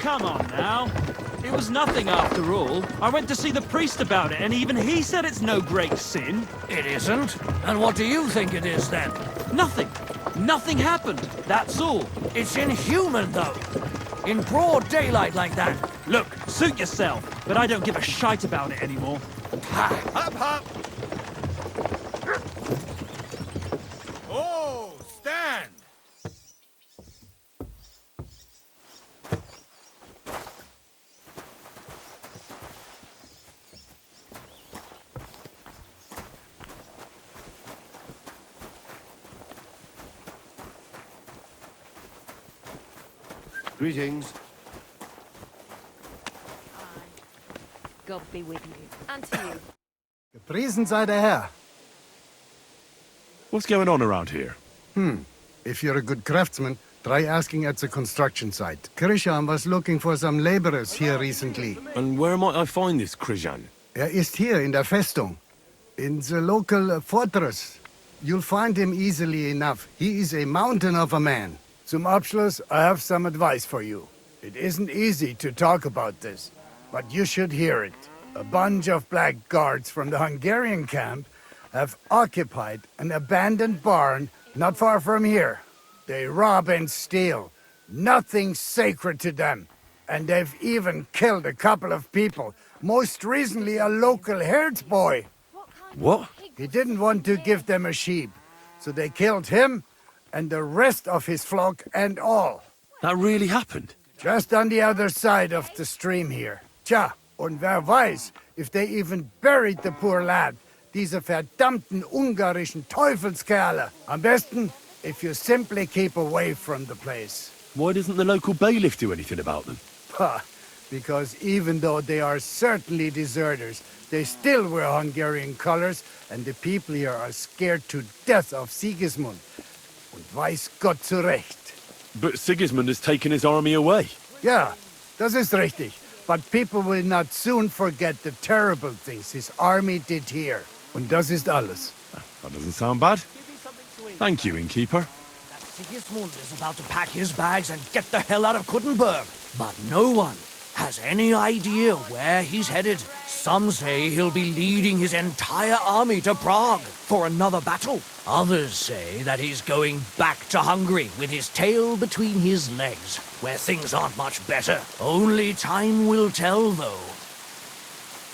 come on now. It was nothing after all. I went to see the priest about it, and even he said it's no great sin. It isn't? And what do you think it is then? Nothing. Nothing happened. That's all. It's inhuman, though. In broad daylight like that. Look, suit yourself, but I don't give a shite about it anymore. Ha! Hop, hop! Oh, stand! Greetings. God be with you. And to you. Gepriesen sei der Herr. What's going on around here? If you're a good craftsman, try asking at the construction site. Krishan was looking for some laborers here recently. And where might I find this Krijan? Ist hier in der Festung. In the local fortress. You'll find him easily enough. He is a mountain of a man. Zum Abschluss, I have some advice for you. It isn't easy to talk about this, but you should hear it. A bunch of black guards from the Hungarian camp have occupied an abandoned barn not far from here. They rob and steal. Nothing sacred to them. And they've even killed a couple of people. Most recently, a local herdsboy. What? He didn't want to give them a sheep, so they killed him and the rest of his flock and all. That really happened? Just on the other side of the stream here. Tja, und wer weiß, if they even buried the poor lad. Diese verdammten ungarischen Teufelskerle. Am besten, if you simply keep away from the place. Why doesn't the local bailiff do anything about them? Pah, because even though they are certainly deserters, they still wear Hungarian colors, and the people here are scared to death of Sigismund. Und weiß Gott zu Recht. But Sigismund has taken his army away. Ja, das ist richtig. But people will not soon forget the terrible things his army did here. Und das ist alles. That doesn't sound bad. Thank you, innkeeper. Sigismund is about to pack his bags and get the hell out of Kuttenberg. But no one has any idea where he's headed. Some say he'll be leading his entire army to Prague for another battle. Others say that he's going back to Hungary with his tail between his legs, where things aren't much better. Only time will tell, though.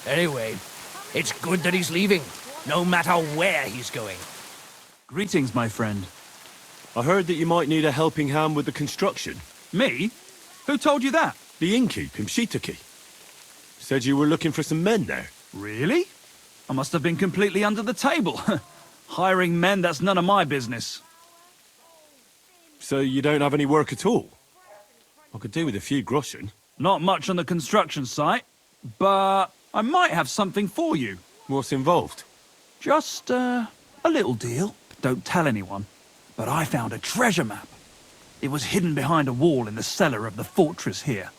Anyway, it's good that he's leaving, no matter where he's going. Greetings, my friend. I heard that you might need a helping hand with the construction. Me? Who told you that? The innkeep in Shitaki. Said you were looking for some men there. Really? I must have been completely under the table. Hiring men, that's none of my business. So you don't have any work at all? I could do with a few groschen. Not much on the construction site, but I might have something for you. What's involved? Just, a little deal. Don't tell anyone. But I found a treasure map. It was hidden behind a wall in the cellar of the fortress here.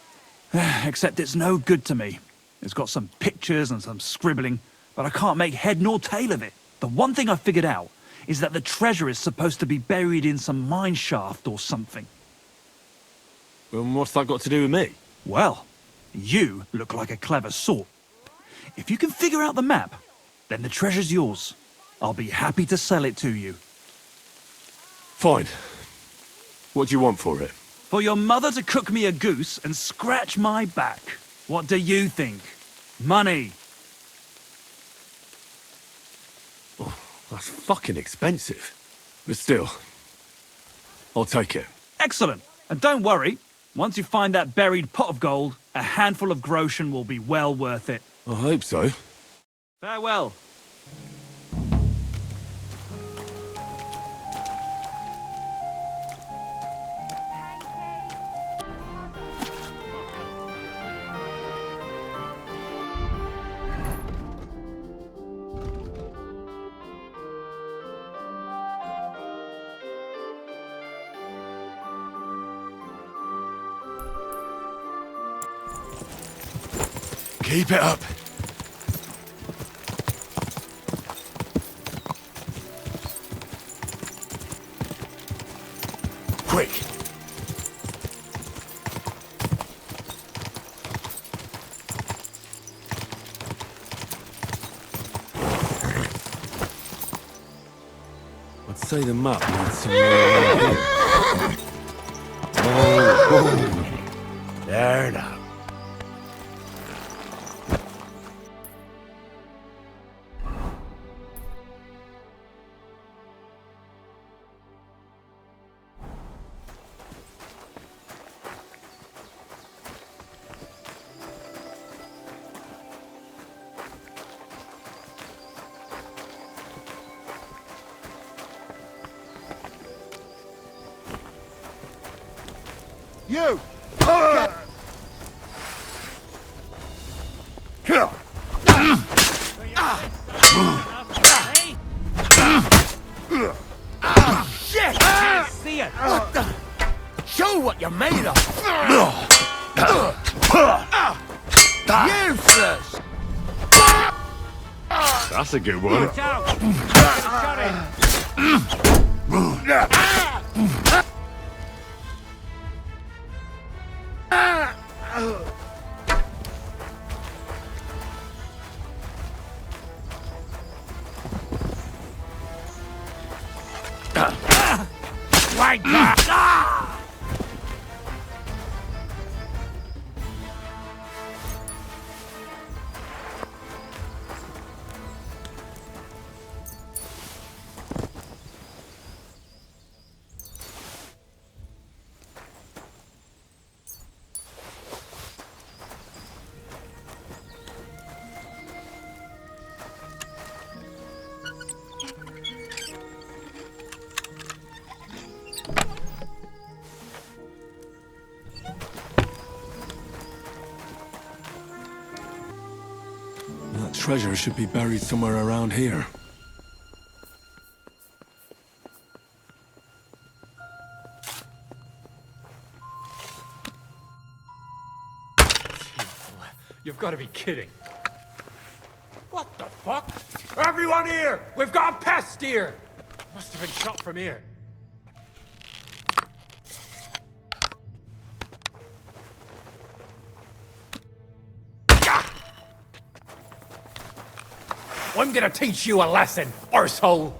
Except it's no good to me. It's got some pictures and some scribbling, but I can't make head nor tail of it. The one thing I figured out is that the treasure is supposed to be buried in some mine shaft or something. And what's that got to do with me? Well, you look like a clever sort. If you can figure out the map, then the treasure's yours. I'll be happy to sell it to you. Fine. What do you want for it? For your mother to cook me a goose and scratch my back. What do you think? Money. Oh, that's fucking expensive. But still, I'll take it. Excellent. And don't worry, once you find that buried pot of gold, a handful of groschen will be well worth it. I hope so. Farewell. Keep it up. Quick. say the map leads somewhere around here. Oh, there now. You! Shit! See it! What the? Show what you're made of! Useless! That's a good one. That treasure should be buried somewhere around here. You've got to be kidding. What the fuck? Everyone here! We've got a pest here! Must have been shot from here. I'm gonna teach you a lesson, arsehole!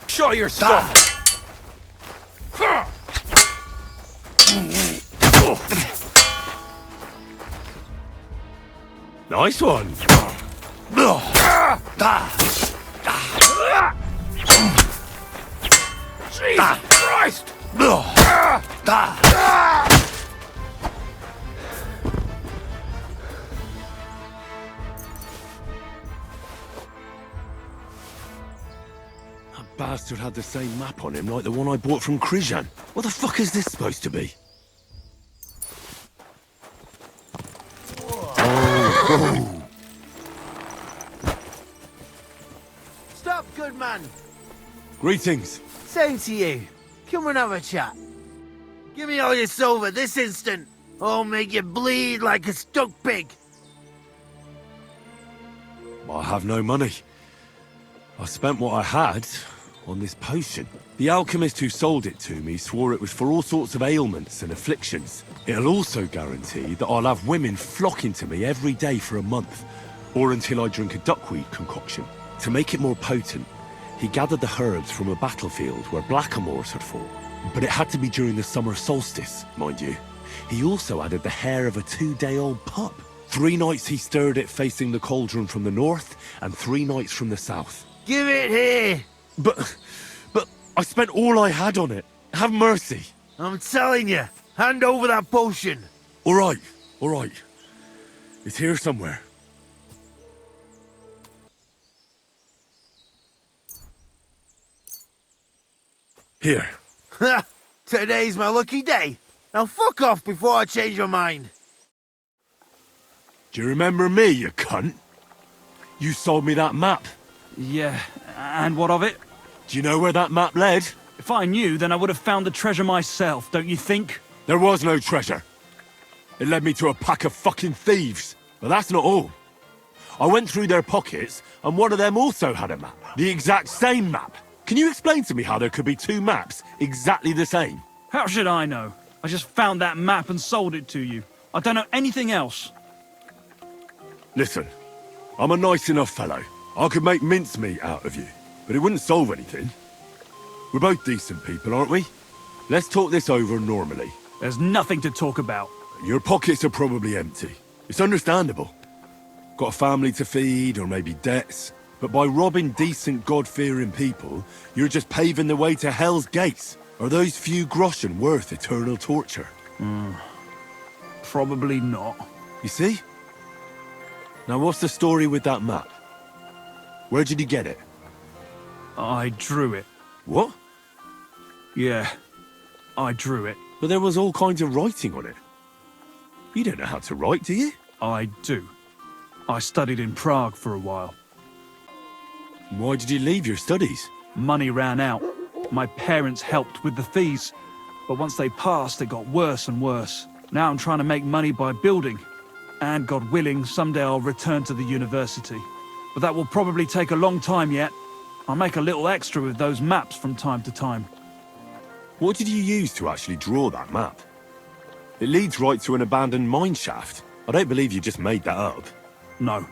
Show your stuff! Nice one. Jesus Christ! That bastard had the same map on him like the one I bought from Krijan. What the fuck is this supposed to be? Stop, good man. Greetings. Same to you. Come and have a chat. Give me all your silver this instant, or I'll make you bleed like a stuck pig. I have no money. I spent what I had on this potion. The alchemist who sold it to me swore it was for all sorts of ailments and afflictions. It'll also guarantee that I'll have women flocking to me every day for a month, or until I drink a duckweed concoction. To make it more potent, he gathered the herbs from a battlefield where blackamoors had fought. But it had to be during the summer solstice, mind you. He also added the hair of a 2-day-old pup. 3 nights he stirred it facing the cauldron from the north, and 3 nights from the south. Give it here. But I spent all I had on it. Have mercy. I'm telling you, hand over that potion. All right. It's here somewhere. Here. Ha! Today's my lucky day. Now fuck off before I change your mind. Do you remember me, you cunt? You sold me that map. Yeah, and what of it? Do you know where that map led? If I knew, then I would have found the treasure myself, don't you think? There was no treasure. It led me to a pack of fucking thieves. But that's not all. I went through their pockets, and one of them also had a map. The exact same map. Can you explain to me how there could be two maps exactly the same? How should I know? I just found that map and sold it to you. I don't know anything else. Listen, I'm a nice enough fellow. I could make mincemeat out of you, but it wouldn't solve anything. We're both decent people, aren't we? Let's talk this over normally. There's nothing to talk about. Your pockets are probably empty. It's understandable. Got a family to feed, or maybe debts. But by robbing decent, God-fearing people, you're just paving the way to Hell's Gates. Are those few groschen worth eternal torture? Probably not. You see? Now what's the story with that map? Where did you get it? I drew it. What? Yeah, I drew it. But there was all kinds of writing on it. You don't know how to write, do you? I do. I studied in Prague for a while. Why did you leave your studies? Money ran out. My parents helped with the fees. But once they passed, it got worse and worse. Now I'm trying to make money by building. And God willing, someday I'll return to the university. But that will probably take a long time yet. I'll make a little extra with those maps from time to time. What did you use to actually draw that map? It leads right to an abandoned mine shaft. I don't believe you just made that up. No.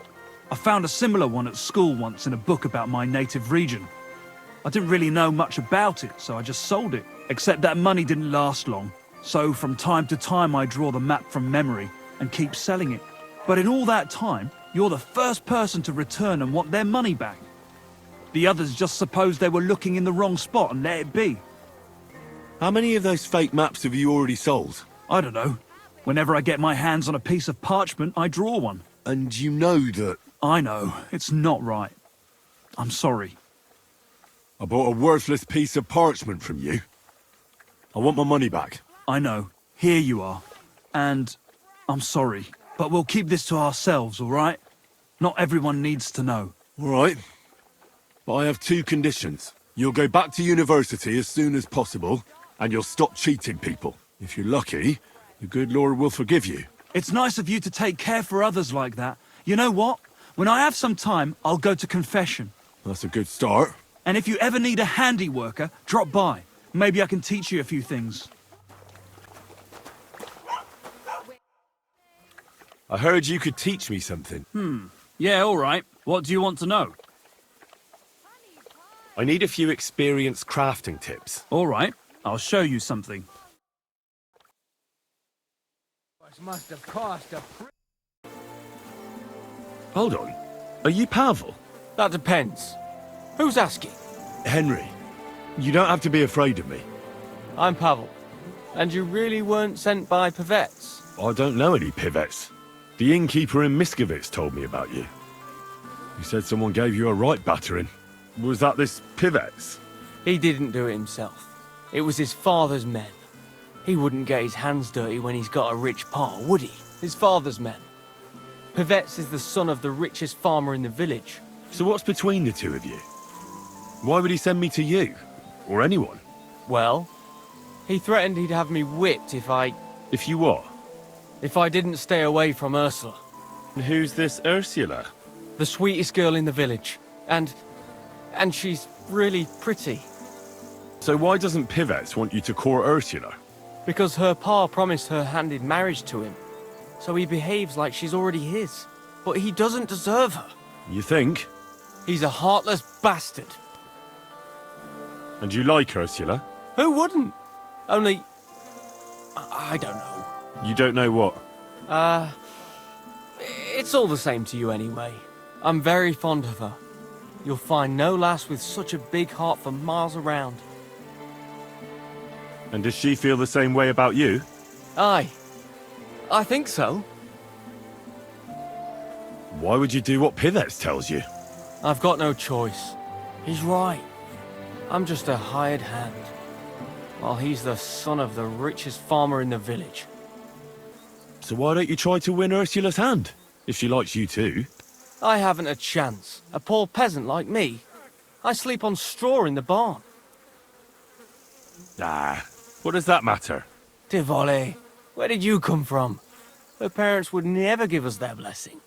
I found a similar one at school once in a book about my native region. I didn't really know much about it, so I just sold it. Except that money didn't last long. So from time to time I draw the map from memory and keep selling it. But in all that time, you're the first person to return and want their money back. The others just supposed they were looking in the wrong spot and let it be. How many of those fake maps have you already sold? I don't know. Whenever I get my hands on a piece of parchment, I draw one. And you know that... I know. It's not right. I'm sorry. I bought a worthless piece of parchment from you. I want my money back. I know. Here you are. And I'm sorry. But we'll keep this to ourselves, all right? Not everyone needs to know. All right. But I have two conditions. You'll go back to university as soon as possible, and you'll stop cheating people. If you're lucky, the good Lord will forgive you. It's nice of you to take care for others like that. You know what? When I have some time, I'll go to confession. That's a good start. And if you ever need a handy worker, drop by. Maybe I can teach you a few things. I heard you could teach me something. Yeah, all right. What do you want to know? I need a few experienced crafting tips. All right. I'll show you something. Must have cost a Hold on. Are you Pavel? That depends. Who's asking? Henry, you don't have to be afraid of me. I'm Pavel. And you really weren't sent by Pevets? I don't know any Pivets. The innkeeper in Miskovitz told me about you. He said someone gave you a right battering. Was that this Pivets? He didn't do it himself. It was his father's men. He wouldn't get his hands dirty when he's got a rich pa, would he? His father's men. Pevets is the son of the richest farmer in the village. So what's between the two of you? Why would he send me to you? Or anyone? Well, he threatened he'd have me whipped if I If you what? didn't stay away from Ursula. And who's this Ursula? The sweetest girl in the village. And she's really pretty. So why doesn't Pivets want you to court Ursula? Because her pa promised her hand in marriage to him. So he behaves like she's already his. But he doesn't deserve her. You think? He's a heartless bastard. And you like Ursula? Who wouldn't? Only... I don't know. You don't know what? It's all the same to you anyway. I'm very fond of her. You'll find no lass with such a big heart for miles around. And does she feel the same way about you? Aye. I think so. Why would you do what Pivets tells you? I've got no choice. He's right. I'm just a hired hand. While he's the son of the richest farmer in the village. So why don't you try to win Ursula's hand? If she likes you too. I haven't a chance. A poor peasant like me. I sleep on straw in the barn. Ah, what does that matter? Tivoli, where did you come from? Her parents would never give us their blessing.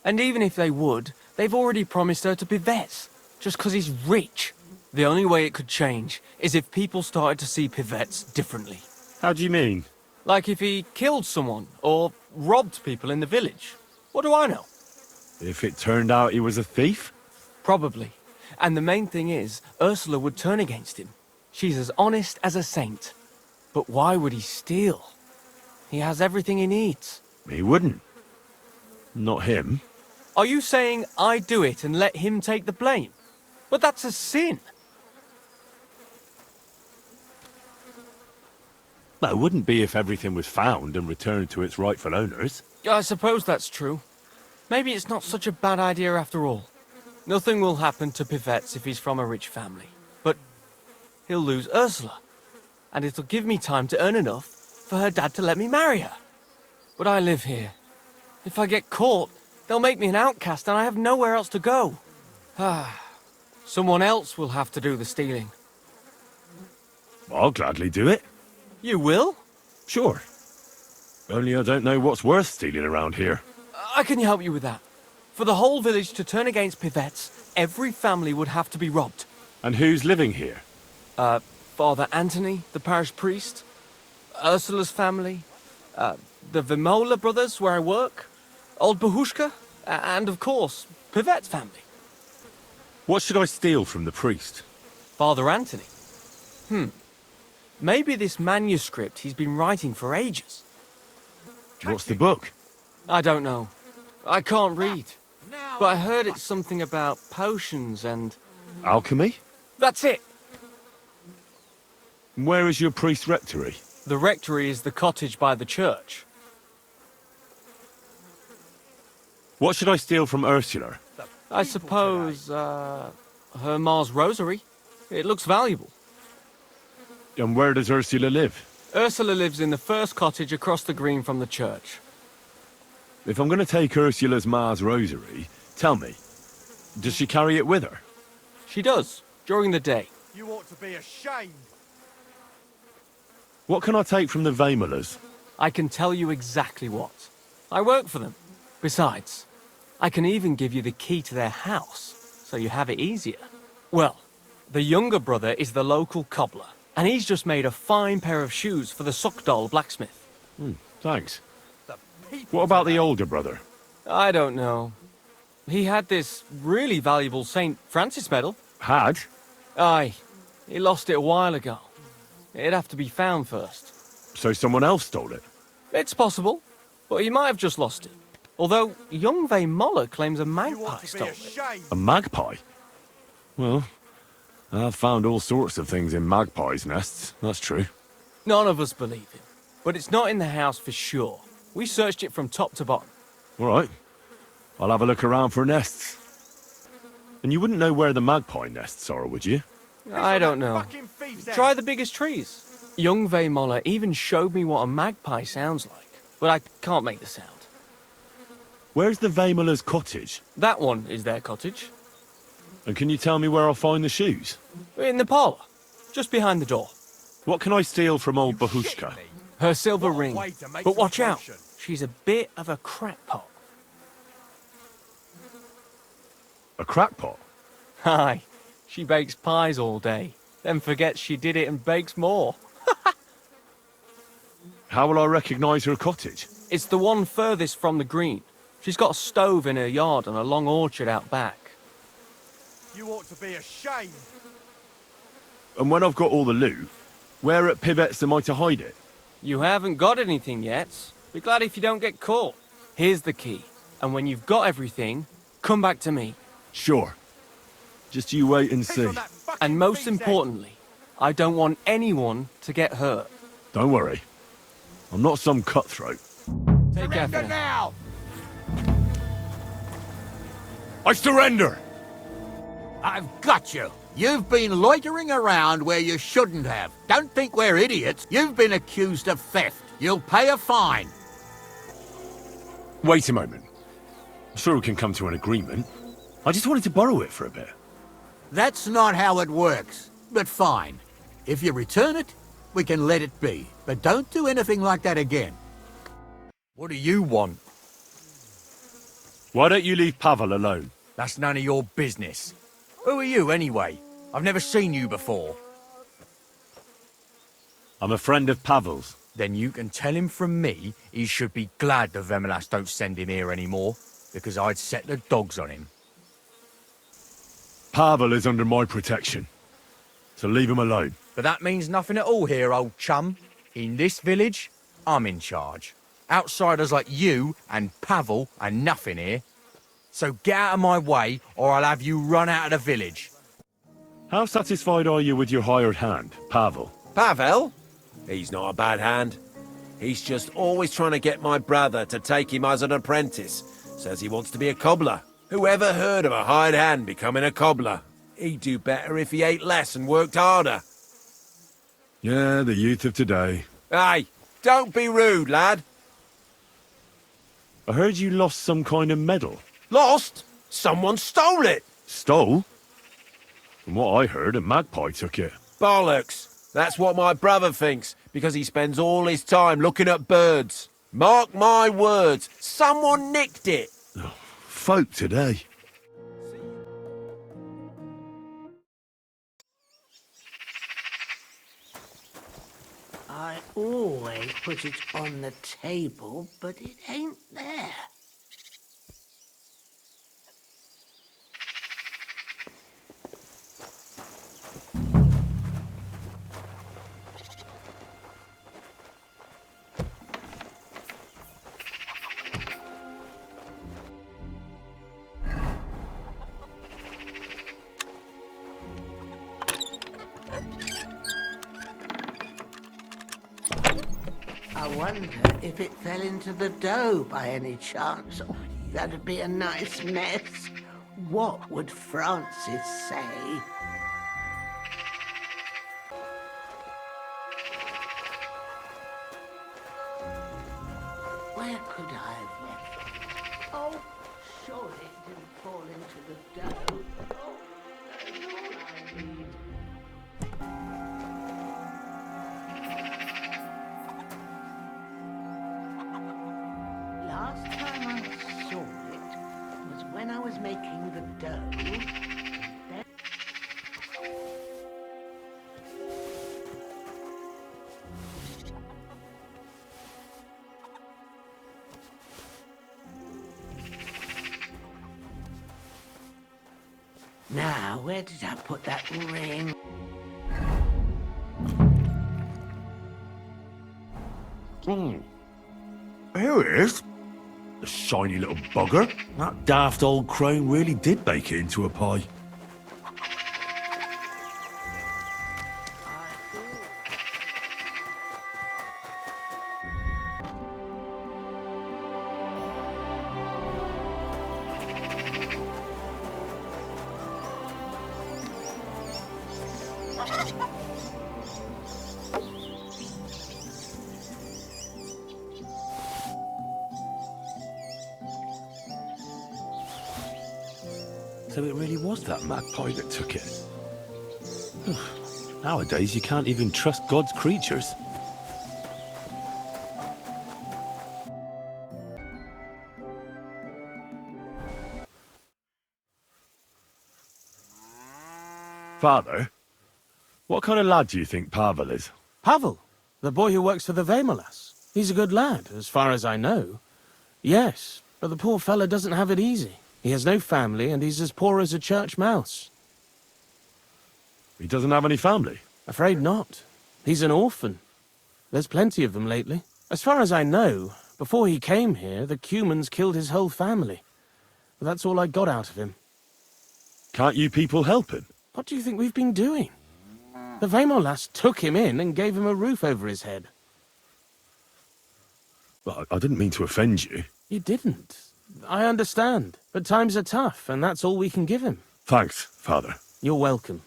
And even if they would, they've already promised her to Pivets, just 'cause he's rich. The only way it could change is if people started to see Pivets differently. How do you mean? Like if he killed someone or robbed people in the village. What do I know? If it turned out he was a thief? Probably. And the main thing is, Ursula would turn against him. She's as honest as a saint. But why would he steal? He has everything he needs. He wouldn't. Not him. Are you saying I do it and let him take the blame? But that's a sin. Well, it wouldn't be if everything was found and returned to its rightful owners. I suppose that's true. Maybe it's not such a bad idea after all. Nothing will happen to Pivets if he's from a rich family. But he'll lose Ursula. And it'll give me time to earn enough for her dad to let me marry her. But I live here. If I get caught, they'll make me an outcast and I have nowhere else to go. Someone else will have to do the stealing. I'll gladly do it. You will? Sure. Only I don't know what's worth stealing around here. I can help you with that. For the whole village to turn against Pivets, every family would have to be robbed. And who's living here? Father Anthony, the parish priest, Ursula's family, the Vimola brothers where I work, old Bahushka, and of course, Pivet's family. What should I steal from the priest? Father Anthony? Maybe this manuscript he's been writing for ages. What's the book? I don't know. I can't read. But I heard it's something about potions and... Alchemy? That's it! Where is your priest rectory? The rectory is the cottage by the church. What should I steal from Ursula? I suppose, her Ma's rosary. It looks valuable. And where does Ursula live? Ursula lives in the first cottage across the green from the church. If I'm going to take Ursula's Ma's rosary, tell me, does she carry it with her? She does, during the day. You ought to be ashamed. What can I take from the Vamolas? I can tell you exactly what. I work for them. Besides, I can even give you the key to their house, so you have it easier. Well, the younger brother is the local cobbler, and he's just made a fine pair of shoes for the Sockdoll blacksmith. Thanks. What about the older brother? I don't know. He had this really valuable St. Francis medal. Had? Aye. He lost it a while ago. It'd have to be found first. So someone else stole it? It's possible, but he might have just lost it. Although, young Moller claims a magpie stole it. A magpie? Well, I've found all sorts of things in magpies' nests, that's true. None of us believe him. But it's not in the house for sure. We searched it from top to bottom. All right. I'll have a look around for nests. And you wouldn't know where the magpie nests are, would you? I don't know. Try the biggest trees. Young Moller even showed me what a magpie sounds like, but I can't make the sound. Where's the Vamola's cottage? That one is their cottage. And can you tell me where I'll find the shoes? In the parlour, just behind the door. What can I steal from old Bahushka? Her silver ring. But watch out, she's a bit of a crackpot. A crackpot? Aye, she bakes pies all day, then forgets she did it and bakes more. How will I recognise her cottage? It's the one furthest from the green. She's got a stove in her yard and a long orchard out back. You ought to be ashamed. And when I've got all the loot, where at Pivets am I to hide it? You haven't got anything yet. Be glad if you don't get caught. Here's the key. And when you've got everything, come back to me. Sure. Just you wait and see. And most importantly, I don't want anyone to get hurt. Don't worry. I'm not some cutthroat. Take care for now. now! I surrender! I've got you. You've been loitering around where you shouldn't have. Don't think we're idiots. You've been accused of theft. You'll pay a fine. Wait a moment. I'm sure we can come to an agreement. I just wanted to borrow it for a bit. That's not how it works. But fine. If you return it, we can let it be. But don't do anything like that again. What do you want? Why don't you leave Pavel alone? That's none of your business. Who are you, anyway? I've never seen you before. I'm a friend of Pavel's. Then you can tell him from me he should be glad the Vemelas don't send him here anymore, because I'd set the dogs on him. Pavel is under my protection, so leave him alone. But that means nothing at all here, old chum. In this village, I'm in charge. Outsiders like you and Pavel are nothing here. So get out of my way, or I'll have you run out of the village. How satisfied are you with your hired hand, Pavel? Pavel? He's not a bad hand. He's just always trying to get my brother to take him as an apprentice. Says he wants to be a cobbler. Who ever heard of a hired hand becoming a cobbler? He'd do better if he ate less and worked harder. Yeah, the youth of today. Hey, don't be rude, lad. I heard you lost some kind of medal. Lost? Someone stole it. Stole? From what I heard, a magpie took it. Bollocks. That's what my brother thinks, because he spends all his time looking at birds. Mark my words, someone nicked it. Folk today. I always put it on the table, but it ain't there. I wonder if it fell into the dough by any chance. Oh, that'd be a nice mess. What would Francis say? Where could I have left it? Oh, surely it didn't fall into the dough. Oh, that's all I need. Last time I saw it was when I was making the dough. Then... Now, where did I put that ring? Here it is. The shiny little bugger. That daft old crone really did make it into a pie. So it really was that magpie that took it. Nowadays, you can't even trust God's creatures. Father, what kind of lad do you think Pavel is? Pavel, the boy who works for the Vemelas. He's a good lad, as far as I know. Yes, but the poor fella doesn't have it easy. He has no family, and he's as poor as a church mouse. He doesn't have any family? Afraid not. He's an orphan. There's plenty of them lately. As far as I know, before he came here, the Cumans killed his whole family. But that's all I got out of him. Can't you people help him? What do you think we've been doing? The Vemolas took him in and gave him a roof over his head. Well, I didn't mean to offend you. You didn't. I understand. But times are tough, and that's all we can give him. Thanks, Father. You're welcome.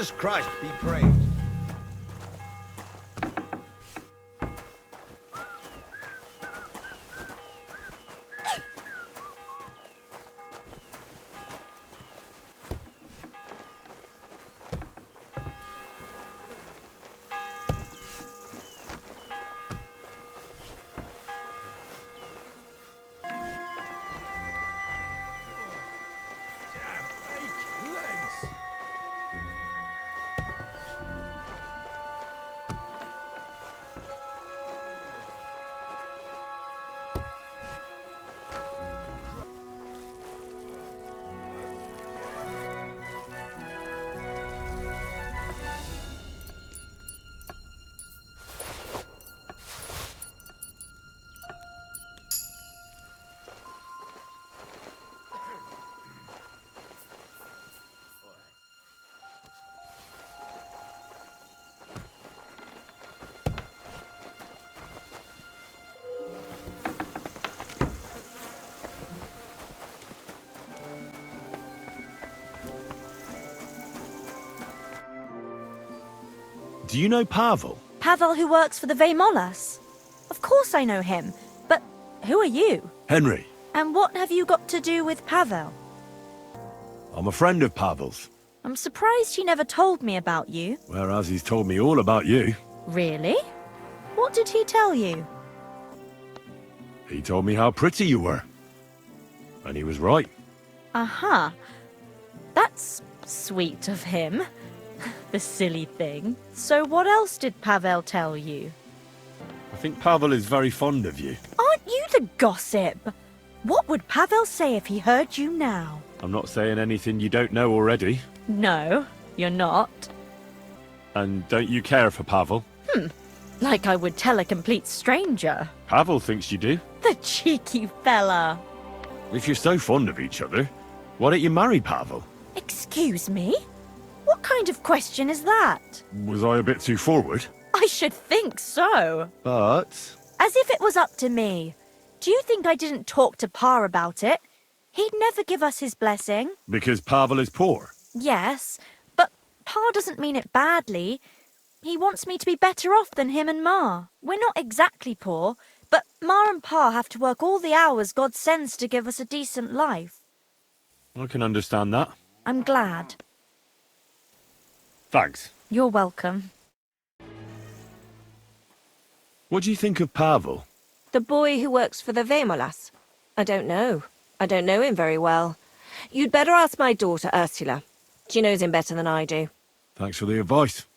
Jesus Christ be praised. Do you know Pavel? Pavel who works for the Vemolas? Of course I know him, but who are you? Henry. And what have you got to do with Pavel? I'm a friend of Pavel's. I'm surprised he never told me about you. Whereas he's told me all about you. Really? What did he tell you? He told me how pretty you were. And he was right. Uh-huh. That's sweet of him. The silly thing. So what else did Pavel tell you? I think Pavel is very fond of you. Aren't you the gossip? What would Pavel say if he heard you now? I'm not saying anything you don't know already. No, you're not. And don't you care for Pavel? Like I would tell a complete stranger. Pavel thinks you do. The cheeky fella. If you're so fond of each other, why don't you marry Pavel? Excuse me? What kind of question is that? Was I a bit too forward? I should think so. But... As if it was up to me. Do you think I didn't talk to Pa about it? He'd never give us his blessing. Because Pavel is poor? Yes, but Pa doesn't mean it badly. He wants me to be better off than him and Ma. We're not exactly poor, but Ma and Pa have to work all the hours God sends to give us a decent life. I can understand that. I'm glad. Thanks. You're welcome. What do you think of Pavel? The boy who works for the Vemolas? I don't know. I don't know him very well. You'd better ask my daughter, Ursula. She knows him better than I do. Thanks for the advice.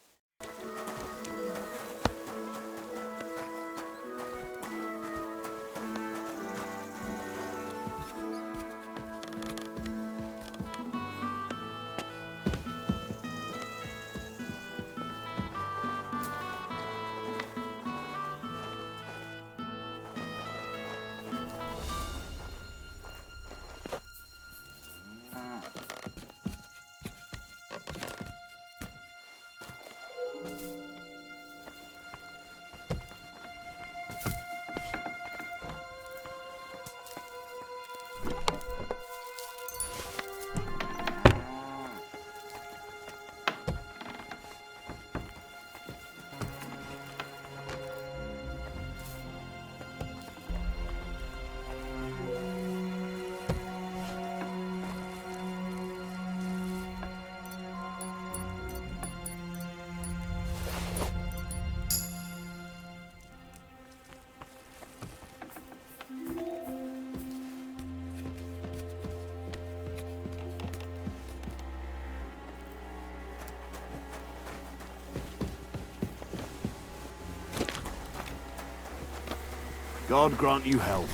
God grant you health.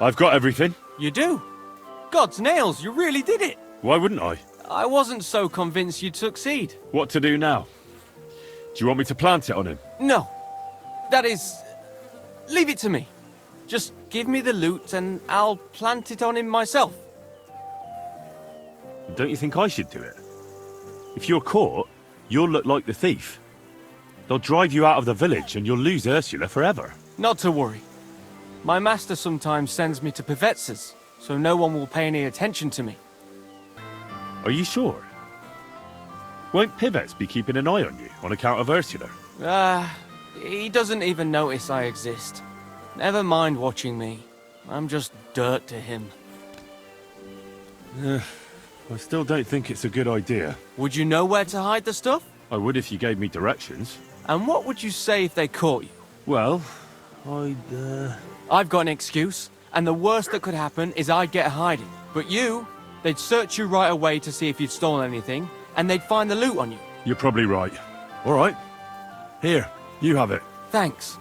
I've got everything. You do? God's nails, you really did it. Why wouldn't I? I wasn't so convinced you'd succeed. What to do now? Do you want me to plant it on him? No. That is... Leave it to me. Just give me the loot and I'll plant it on him myself. Don't you think I should do it? If you're caught, you'll look like the thief. They'll drive you out of the village and you'll lose Ursula forever. Not to worry. My master sometimes sends me to Pevets's. so no one will pay any attention to me. Are you sure? Won't Pivets be keeping an eye on you on account of Ursula? He doesn't even notice I exist. Never mind watching me. I'm just dirt to him. I still don't think it's a good idea. Would you know where to hide the stuff? I would if you gave me directions. And what would you say if they caught you? Well, I've got an excuse, and the worst that could happen is I'd get hiding. But you, they'd search you right away to see if you'd stolen anything, and they'd find the loot on you. You're probably right. All right. Here, you have it. Thanks.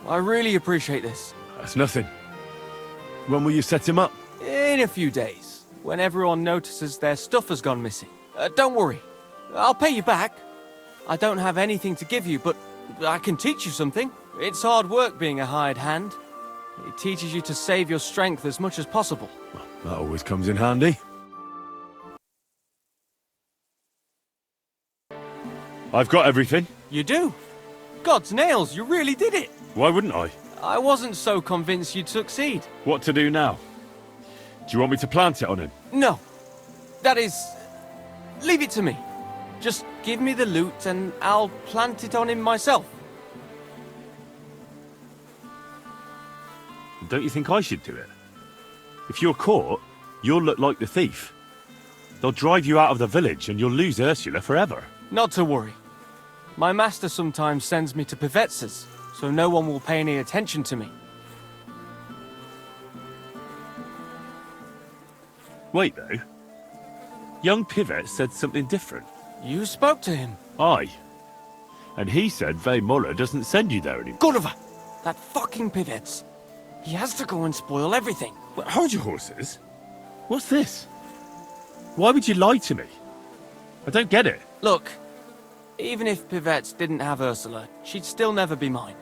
I really appreciate this. That's nothing. When will you set him up? In a few days, when everyone notices their stuff has gone missing. Don't worry. I'll pay you back. I don't have anything to give you, but I can teach you something. It's hard work being a hired hand. It teaches you to save your strength as much as possible. Well, that always comes in handy. I've got everything. You do? God's nails, you really did it. Why wouldn't I? I wasn't so convinced you'd succeed. What to do now? Do you want me to plant it on him? No. That is... leave it to me. Just give me the loot and I'll plant it on him myself. Don't you think I should do it? If you're caught, you'll look like the thief. They'll drive you out of the village and you'll lose Ursula forever. Not to worry. My master sometimes sends me to Pivets's, so no one will pay any attention to me. Wait, though. Young Pivet said something different. You spoke to him. Aye. And he said Muller doesn't send you there anymore. Gulliver! That fucking Pivets. He has to go and spoil everything. But hold your horses. What's this? Why would you lie to me? I don't get it. Look, even if Pivets didn't have Ursula, she'd still never be mine.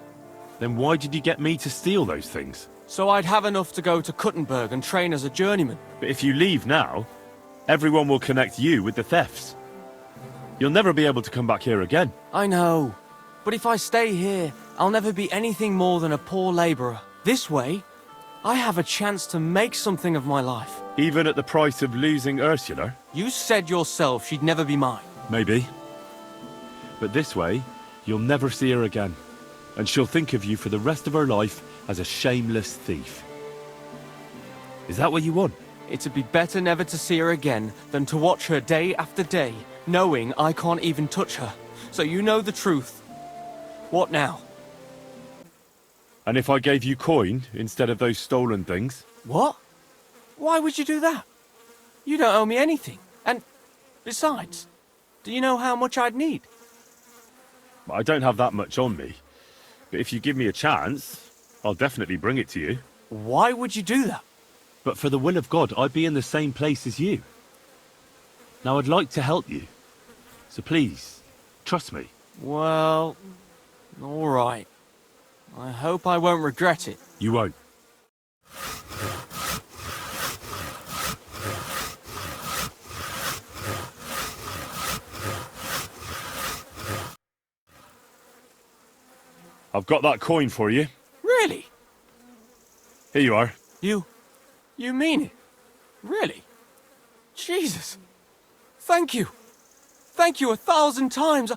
Then why did you get me to steal those things? So I'd have enough to go to Kuttenberg and train as a journeyman. But if you leave now, everyone will connect you with the thefts. You'll never be able to come back here again. I know. But if I stay here, I'll never be anything more than a poor labourer. This way, I have a chance to make something of my life. Even at the price of losing Ursula? You said yourself she'd never be mine. Maybe. But this way, you'll never see her again. And she'll think of you for the rest of her life as a shameless thief. Is that what you want? It'd be better never to see her again than to watch her day after day, knowing I can't even touch her. So you know the truth. What now? And if I gave you coin instead of those stolen things? What? Why would you do that? You don't owe me anything. And besides, do you know how much I'd need? I don't have that much on me. But if you give me a chance, I'll definitely bring it to you. Why would you do that? But for the will of God, I'd be in the same place as you. Now, I'd like to help you. So please, trust me. Well, all right. I hope I won't regret it. You won't. I've got that coin for you. Really? Here you are. You mean it? Really? Jesus. Thank you. Thank you 1,000 times.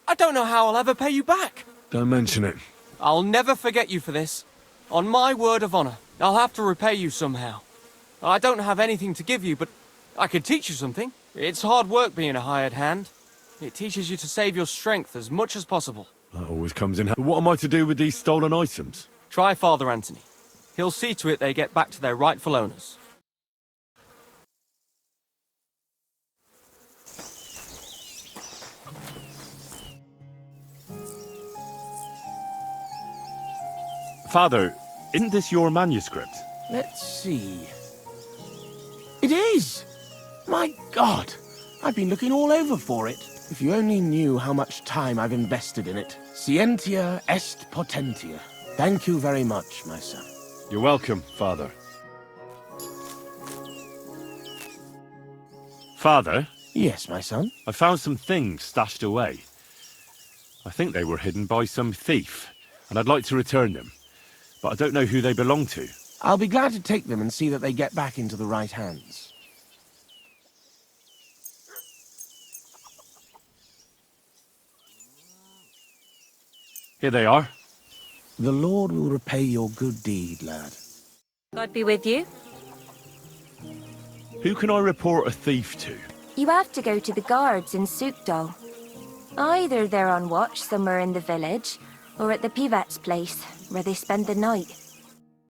I don't know how I'll ever pay you back. Don't mention it. I'll never forget you for this. On my word of honor, I'll have to repay you somehow. I don't have anything to give you, but I could teach you something. It's hard work being a hired hand. It teaches you to save your strength as much as possible. That always comes in handy. What am I to do with these stolen items? Try Father Anthony. He'll see to it they get back to their rightful owners. Father, isn't this your manuscript? Let's see. It is! My God! I've been looking all over for it. If you only knew how much time I've invested in it. Scientia est potentia. Thank you very much, my son. You're welcome, Father. Father? Yes, my son? I found some things stashed away. I think they were hidden by some thief, and I'd like to return them. But I don't know who they belong to. I'll be glad to take them and see that they get back into the right hands. Here they are. The Lord will repay your good deed, lad. God be with you. Who can I report a thief to? You have to go to the guards in Sukdal. Either they're on watch somewhere in the village, or at the Pivat's place, where they spend the night.